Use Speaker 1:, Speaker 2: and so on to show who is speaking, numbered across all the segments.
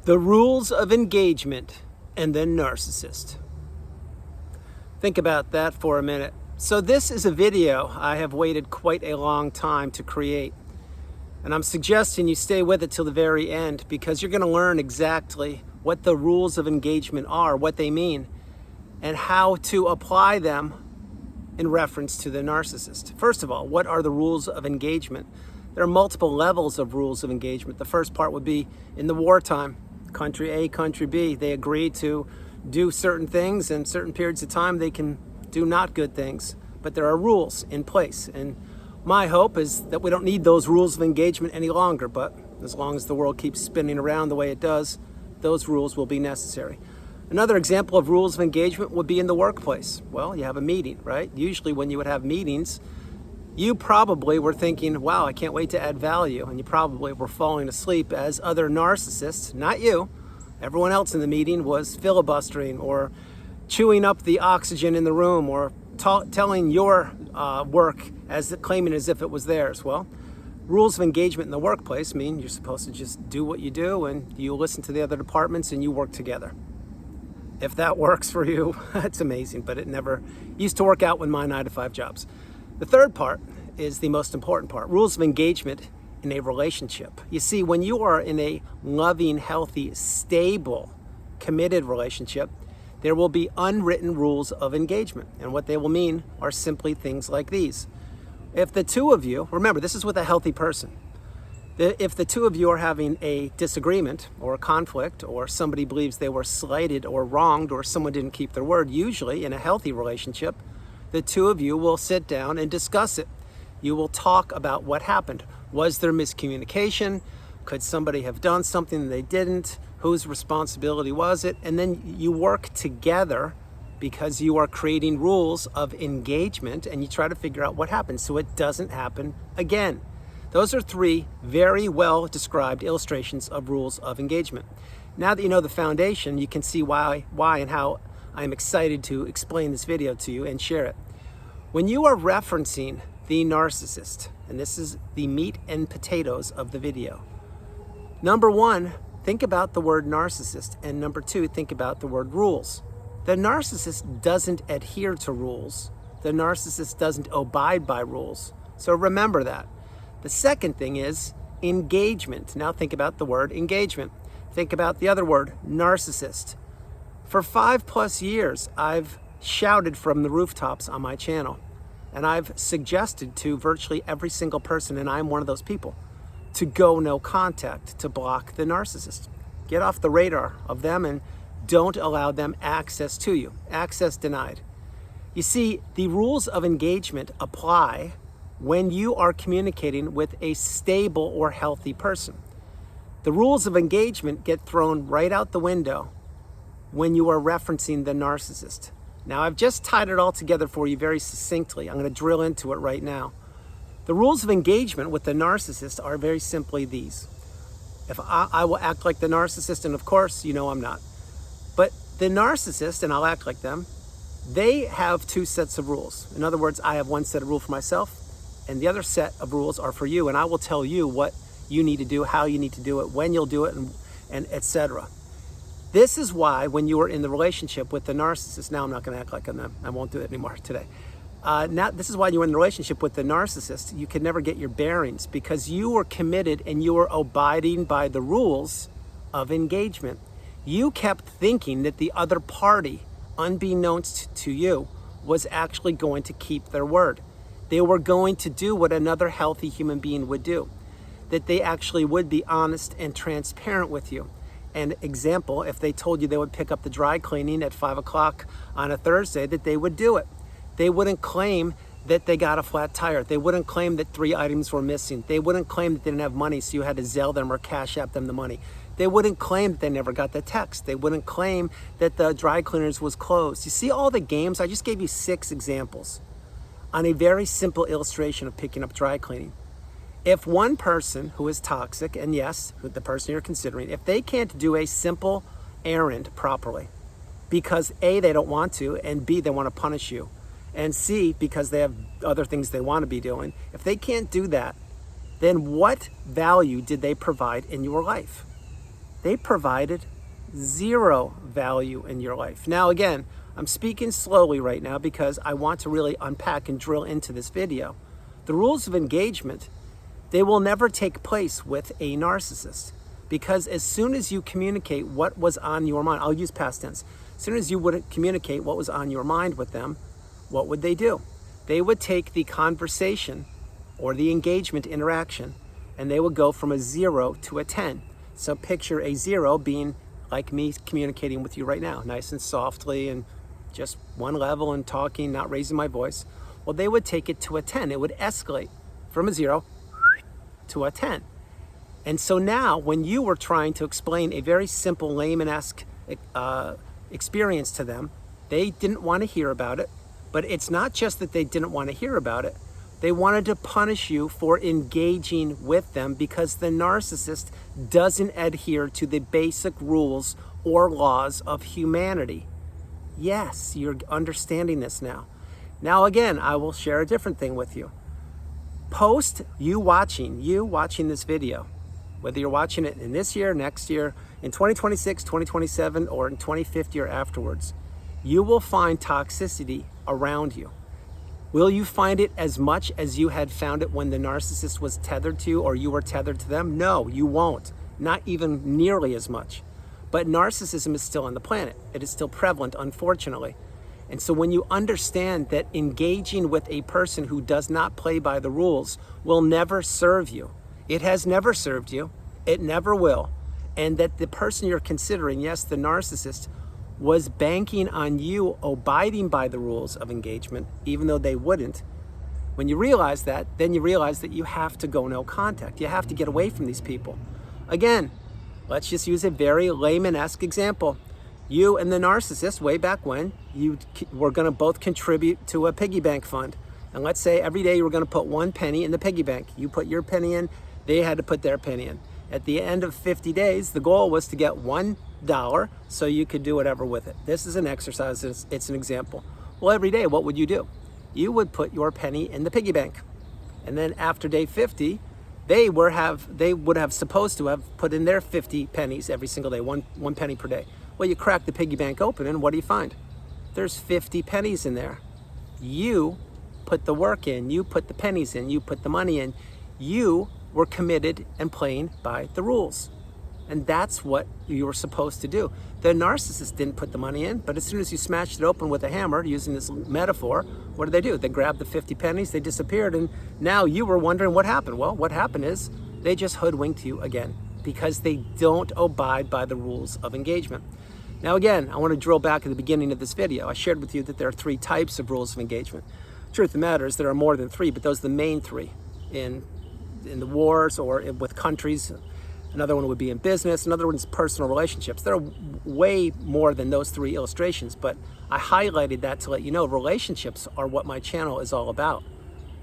Speaker 1: The rules of engagement and the narcissist. Think about that for a minute. So this is a video I have waited quite a long time to create. And I'm suggesting you stay with it till the very end because you're going to learn exactly what the rules of engagement are, what they mean, and how to apply them in reference to the narcissist. First of all, what are the rules of engagement? There are multiple levels of rules of engagement. The first part would be in the wartime. Country A, country B, they agree to do certain things, and certain periods of time they can do not good things. But there are rules in place. And my hope is that we don't need those rules of engagement any longer. But as long as the world keeps spinning around the way it does, those rules will be necessary. Another example of rules of engagement would be in the workplace. Well, you have a meeting, right? Usually when you would have meetings, you probably were thinking, wow, I can't wait to add value. And you probably were falling asleep as other narcissists, not you. Everyone else in the meeting was filibustering or chewing up the oxygen in the room or telling your work claiming as if it was theirs. Well, rules of engagement in the workplace mean you're supposed to just do what you do and you listen to the other departments and you work together. If that works for you, that's amazing, but it never used to work out with my 9-to-5 jobs. The third part is the most important part, rules of engagement in a relationship. You see, when you are in a loving, healthy, stable, committed relationship, there will be unwritten rules of engagement. And what they will mean are simply things like these. If the two of you, remember, this is with a healthy person. If the two of you are having a disagreement or a conflict, or somebody believes they were slighted or wronged, or someone didn't keep their word, usually in a healthy relationship, the two of you will sit down and discuss it. You will talk about what happened. Was there miscommunication? Could somebody have done something they didn't? Whose responsibility was it? And then you work together because you are creating rules of engagement and you try to figure out what happened so it doesn't happen again. Those are three very well described illustrations of rules of engagement. Now that you know the foundation, you can see why and how I'm excited to explain this video to you and share it. When you are referencing the narcissist, and this is the meat and potatoes of the video, number one, think about the word narcissist, and number two, think about the word rules. The narcissist doesn't adhere to rules. The narcissist doesn't abide by rules. So remember that. The second thing is engagement. Now think about the word engagement. Think about the other word, narcissist. For 5+ years, I've shouted from the rooftops on my channel, and I've suggested to virtually every single person, and I'm one of those people, to go no contact, to block the narcissist. Get off the radar of them and don't allow them access to you. Access denied. You see, the rules of engagement apply when you are communicating with a stable or healthy person. The rules of engagement get thrown right out the window when you are referencing the narcissist. Now, I've just tied it all together for you very succinctly. I'm going to drill into it right now. The rules of engagement with the narcissist are very simply these. If I will act like the narcissist, and of course, you know I'm not. But the narcissist, and I'll act like them, they have two sets of rules. In other words, I have one set of rules for myself, and the other set of rules are for you, and I will tell you what you need to do, how you need to do it, when you'll do it, and etc. This is why when you are in the relationship with the narcissist, now I'm not going to act like I'm them. I won't do it anymore today. This is why you're in the relationship with the narcissist. You can never get your bearings because you were committed and you were abiding by the rules of engagement. You kept thinking that the other party, unbeknownst to you, was actually going to keep their word. They were going to do what another healthy human being would do, that they actually would be honest and transparent with you. An example, if they told you they would pick up the dry cleaning at 5 o'clock on a Thursday, that they would do it. They wouldn't claim that they got a flat tire. They wouldn't claim that 3 items were missing. They wouldn't claim that they didn't have money, so you had to Zelle them or Cash App them the money. They wouldn't claim that they never got the text. They wouldn't claim that the dry cleaners was closed. You see all the games? I just gave you 6 examples on a very simple illustration of picking up dry cleaning. If one person who is toxic, and yes, the person you're considering, if they can't do a simple errand properly because A, they don't want to, and B, they want to punish you, and C, because they have other things they want to be doing, if they can't do that, then what value did they provide in your life? they provided zero value in your life. Now, again, I'm speaking slowly right now because I want to really unpack and drill into this video. The rules of engagement, they will never take place with a narcissist, because as soon as you communicate what was on your mind, I'll use past tense, as soon as you would communicate what was on your mind with them, what would they do? They would take the conversation or the engagement interaction and they would go from a 0 to a 10. So picture a 0 being like me communicating with you right now, nice and softly and just one level and talking, not raising my voice. Well, they would take it to a 10. It would escalate from a 0 to a 10. And so now when you were trying to explain a very simple layman-esque experience to them, they didn't want to hear about it. But it's not just that they didn't want to hear about it. They wanted to punish you for engaging with them because the narcissist doesn't adhere to the basic rules or laws of humanity. Yes, you're understanding this now. Now again, I will share a different thing with you. Post you watching this video, whether you're watching it in this year, next year, in 2026, 2027, or in 2050 or afterwards, you will find toxicity around you. Will you find it as much as you had found it when the narcissist was tethered to you or you were tethered to them? No, you won't. Not even nearly as much. But narcissism is still on the planet. It is still prevalent, unfortunately. And so when you understand that engaging with a person who does not play by the rules will never serve you, it has never served you, it never will, and that the person you're considering, yes, the narcissist, was banking on you abiding by the rules of engagement, even though they wouldn't. When you realize that, then you realize that you have to go no contact. You have to get away from these people. Again, let's just use a very layman-esque example. You and the narcissist, way back when, you were going to both contribute to a piggy bank fund. And let's say every day you were going to put 1 penny in the piggy bank. You put your penny in, they had to put their penny in. At the end of 50 days, the goal was to get $1 so you could do whatever with it. This is an exercise, it's an example. Well, every day, what would you do? You would put your penny in the piggy bank. And then after day 50, they would have supposed to have put in their 50 pennies every single day, one penny per day. Well, you crack the piggy bank open and what do you find? There's 50 pennies in there. You put the work in, you put the pennies in, you put the money in, you were committed and playing by the rules. And that's what you were supposed to do. The narcissist didn't put the money in, but as soon as you smashed it open with a hammer, using this metaphor, what did they do? They grabbed the 50 pennies, they disappeared, and now you were wondering what happened. Well, what happened is they just hoodwinked you again because they don't abide by the rules of engagement. Now again, I want to drill back at the beginning of this video. I shared with you that there are 3 types of rules of engagement. Truth of the matter is there are more than 3, but those are the main 3 in the wars or with countries. Another one would be in business. Another one is personal relationships. There are way more than those 3 illustrations, but I highlighted that to let you know relationships are what my channel is all about.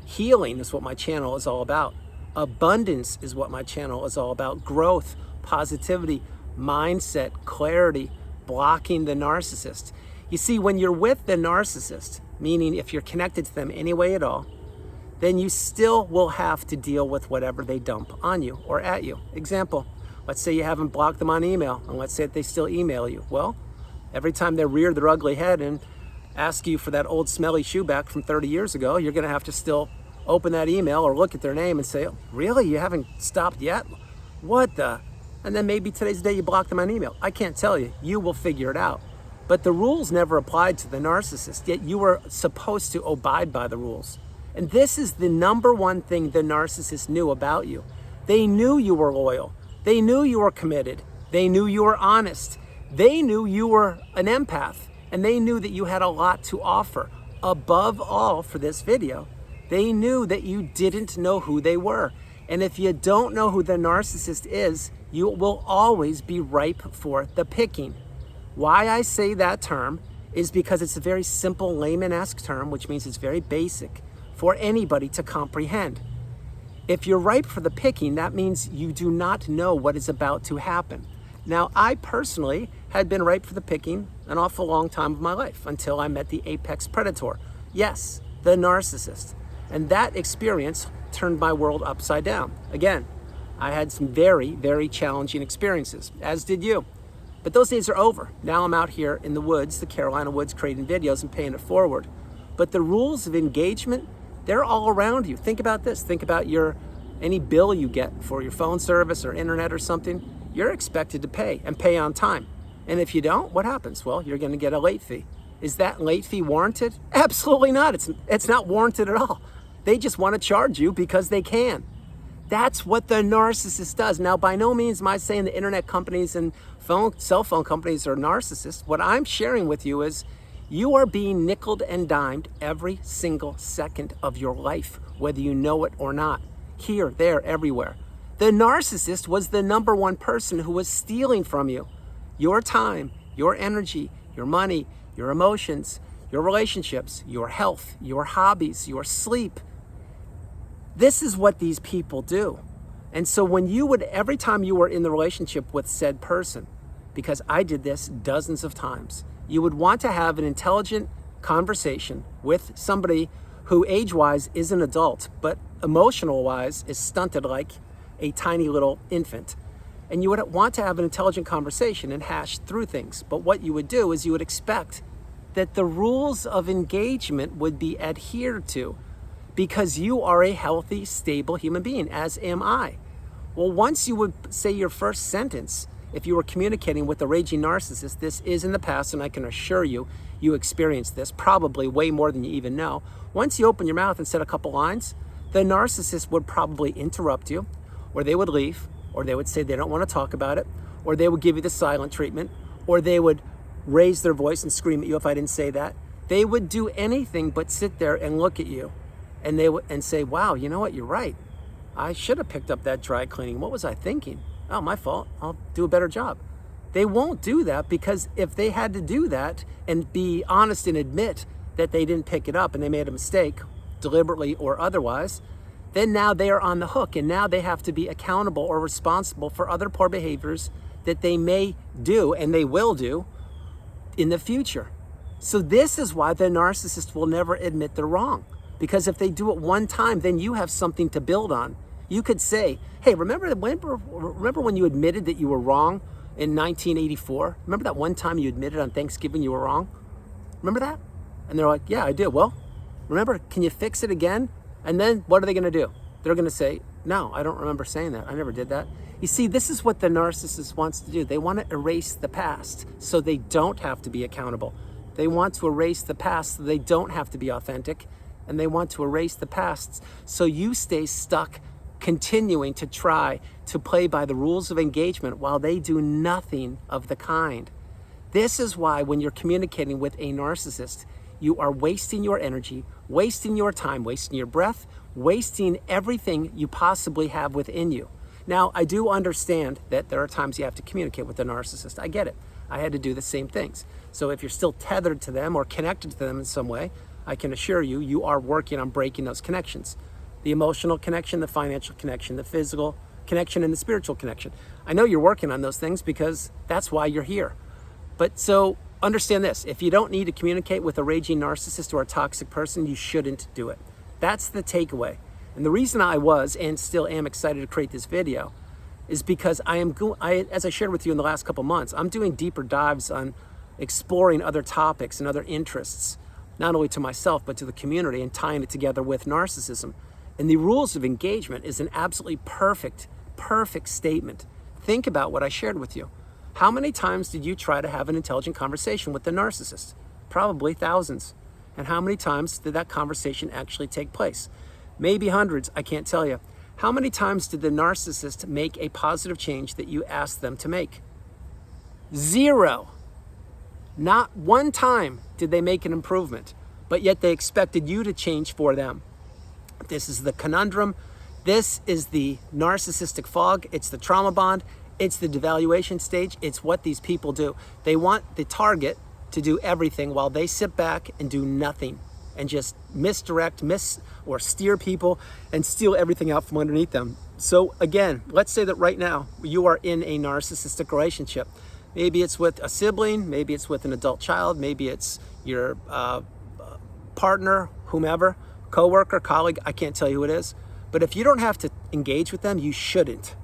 Speaker 1: Healing is what my channel is all about. Abundance is what my channel is all about. Growth, positivity, mindset, clarity, blocking the narcissist. You see, when you're with the narcissist, meaning if you're connected to them any way at all, then you still will have to deal with whatever they dump on you or at you. Example, let's say you haven't blocked them on email, and let's say that they still email you. Well, every time they rear their ugly head and ask you for that old smelly shoe back from 30 years ago, you're gonna have to still open that email or look at their name and say, oh, really, you haven't stopped yet? What the? And then maybe today's the day you block them on email. I can't tell you, you will figure it out. But the rules never applied to the narcissist, yet you were supposed to abide by the rules. And this is the number one thing the narcissist knew about you. They knew you were loyal. They knew you were committed. They knew you were honest. They knew you were an empath. And they knew that you had a lot to offer. Above all, for this video, they knew that you didn't know who they were. And if you don't know who the narcissist is, you will always be ripe for the picking. Why I say that term is because it's a very simple layman-esque term, which means it's very basic for anybody to comprehend. If you're ripe for the picking, that means you do not know what is about to happen. Now, I personally had been ripe for the picking an awful long time of my life until I met the apex predator. Yes, the narcissist. And that experience turned my world upside down. Again, I had some very, very challenging experiences, as did you. But those days are over. Now I'm out here in the woods, the Carolina woods, creating videos and paying it forward. But the rules of engagement, they're all around you. Think about this. Think about any bill you get for your phone service or internet or something. You're expected to pay and pay on time. And if you don't, what happens? Well, you're going to get a late fee. Is that late fee warranted? Absolutely not. It's not warranted at all. They just want to charge you because they can. That's what the narcissist does. Now, by no means am I saying the internet companies and cell phone companies are narcissists. What I'm sharing with you is you are being nickeled and dimed every single second of your life, whether you know it or not. Here, there, everywhere. The narcissist was the number one person who was stealing from you your time, your energy, your money, your emotions, your relationships, your health, your hobbies, your sleep. This is what these people do. And so every time you were in the relationship with said person, because I did this dozens of times, you would want to have an intelligent conversation with somebody who age-wise is an adult, but emotional-wise is stunted like a tiny little infant. And you would want to have an intelligent conversation and hash through things. But what you would do is you would expect that the rules of engagement would be adhered to because you are a healthy, stable human being, as am I. Well, once you would say your first sentence, if you were communicating with a raging narcissist, this is in the past, and I can assure you, you experienced this probably way more than you even know. Once you open your mouth and said a couple lines, the narcissist would probably interrupt you, or they would leave, or they would say they don't want to talk about it, or they would give you the silent treatment, or they would raise their voice and scream at you if I didn't say that. They would do anything but sit there and look at you, and they would say, wow, you know what, you're right. I should have picked up that dry cleaning. What was I thinking? Oh, my fault. I'll do a better job. They won't do that because if they had to do that and be honest and admit that they didn't pick it up and they made a mistake, deliberately or otherwise, then now they are on the hook and now they have to be accountable or responsible for other poor behaviors that they may do and they will do in the future. So this is why the narcissist will never admit they're wrong. Because if they do it one time, then you have something to build on. You could say, hey, remember when you admitted that you were wrong in 1984? Remember that one time you admitted on Thanksgiving you were wrong? Remember that? And they're like, yeah, I do. Well, remember, can you fix it again? And then what are they going to do? They're going to say, no, I don't remember saying that. I never did that. You see, this is what the narcissist wants to do. They want to erase the past so they don't have to be accountable. They want to erase the past so they don't have to be authentic. And they want to erase the past so you stay stuck continuing to try to play by the rules of engagement while they do nothing of the kind. This is why when you're communicating with a narcissist, you are wasting your energy, wasting your time, wasting your breath, wasting everything you possibly have within you. Now, I do understand that there are times you have to communicate with a narcissist. I get it. I had to do the same things. So if you're still tethered to them or connected to them in some way, I can assure you, you are working on breaking those connections. The emotional connection, the financial connection, the physical connection, and the spiritual connection. I know you're working on those things because that's why you're here. But so understand this, if you don't need to communicate with a raging narcissist or a toxic person, you shouldn't do it. That's the takeaway. And the reason I was and still am excited to create this video is because as I shared with you in the last couple months, I'm doing deeper dives on exploring other topics and other interests, not only to myself, but to the community and tying it together with narcissism. And the rules of engagement is an absolutely perfect statement. Think about what I shared with you. How many times did you try to have an intelligent conversation with the narcissist? Probably thousands. And how many times did that conversation actually take place? Maybe hundreds, I can't tell you. How many times did the narcissist make a positive change that you asked them to make? Zero. Not one time did they make an improvement, but yet they expected you to change for them. This is the conundrum. This is the narcissistic fog. It's the trauma bond. It's the devaluation stage. It's what these people do. They want the target to do everything while they sit back and do nothing and just misdirect, or steer people and steal everything out from underneath them. So again, let's say that right now you are in a narcissistic relationship. Maybe it's with a sibling, maybe it's with an adult child, maybe it's your partner, whomever, coworker, colleague, I can't tell you who it is. But if you don't have to engage with them, you shouldn't.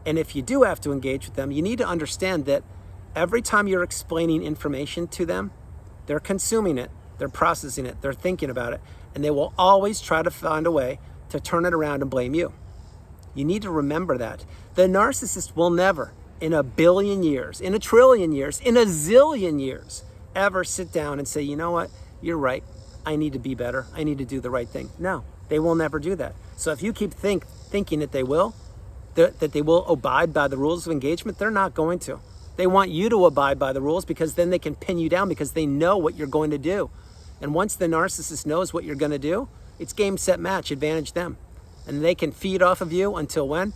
Speaker 1: And if you do have to engage with them, you need to understand that every time you're explaining information to them, they're consuming it, they're processing it, they're thinking about it, and they will always try to find a way to turn it around and blame you. You need to remember that. The narcissist will never, in a billion years, in a trillion years, in a zillion years, ever sit down and say, you know what, you're right, I need to be better, I need to do the right thing. No, they will never do that. So if you keep thinking that they will, that they will abide by the rules of engagement, they're not going to. They want you to abide by the rules because then they can pin you down because they know what you're going to do. And once the narcissist knows what you're going to do, it's game, set, match, advantage them. And they can feed off of you until when?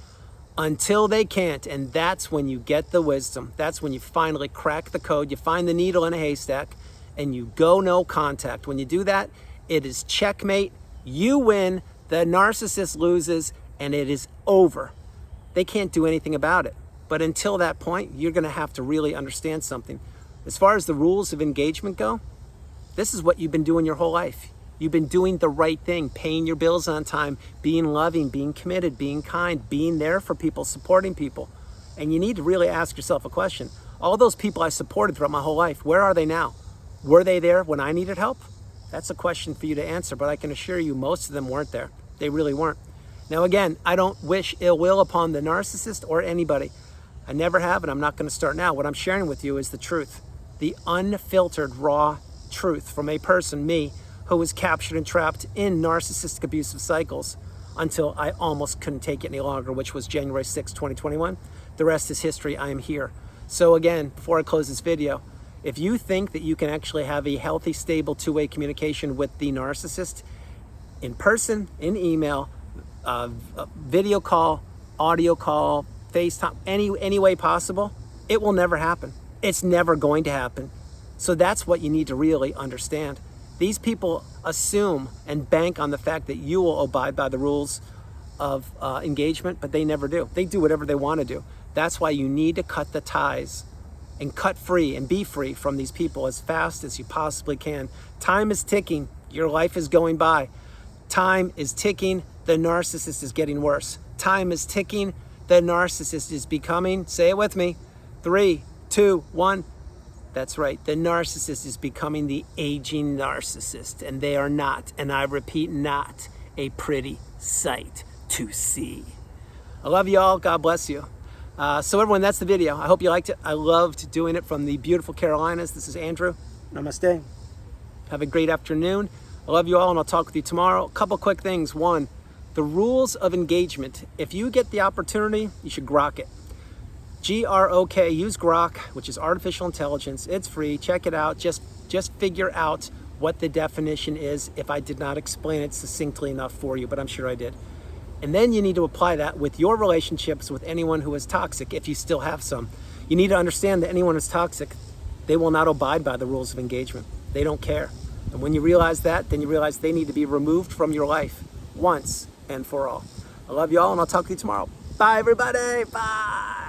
Speaker 1: Until they can't. And that's when you get the wisdom. That's when you finally crack the code. You find the needle in a haystack and you go no contact. When you do that, it is checkmate. You win, the narcissist loses, and it is over. They can't do anything about it. But until that point, you're going to have to really understand something. As far as the rules of engagement go, this is what you've been doing your whole life. You've been doing the right thing, paying your bills on time, being loving, being committed, being kind, being there for people, supporting people. And you need to really ask yourself a question. All those people I supported throughout my whole life, where are they now? Were they there when I needed help? That's a question for you to answer, but I can assure you most of them weren't there. They really weren't. Now again, I don't wish ill will upon the narcissist or anybody. I never have, and I'm not going to start now. What I'm sharing with you is the truth, the unfiltered, raw truth from a person, me, who was captured and trapped in narcissistic abusive cycles until I almost couldn't take it any longer, which was January 6, 2021. The rest is history. I am here. So again, before I close this video, if you think that you can actually have a healthy, stable, two-way communication with the narcissist in person, in email, video call, audio call, FaceTime, any way possible, it will never happen. It's never going to happen. So that's what you need to really understand. These people assume and bank on the fact that you will abide by the rules of engagement, but they never do. They do whatever they want to do. That's why you need to cut the ties and cut free and be free from these people as fast as you possibly can. Time is ticking. Your life is going by. Time is ticking. The narcissist is getting worse. Time is ticking. The narcissist is becoming, say it with me, 3, 2, 1. That's right. The narcissist is becoming the aging narcissist, and they are not, and I repeat, not a pretty sight to see. I love you all. God bless you. So everyone, that's the video. I hope you liked it. I loved doing it from the beautiful Carolinas. This is Andrew. Namaste. Have a great afternoon. I love you all, and I'll talk with you tomorrow. A couple quick things. One, the rules of engagement. If you get the opportunity, you should grok it. G-R-O-K, use Grok, which is artificial intelligence. It's free. Check it out. Just figure out what the definition is if I did not explain it succinctly enough for you, but I'm sure I did. And then you need to apply that with your relationships with anyone who is toxic, if you still have some. You need to understand that anyone who's toxic, they will not abide by the rules of engagement. They don't care. And when you realize that, then you realize they need to be removed from your life once and for all. I love you all, and I'll talk to you tomorrow. Bye, everybody. Bye.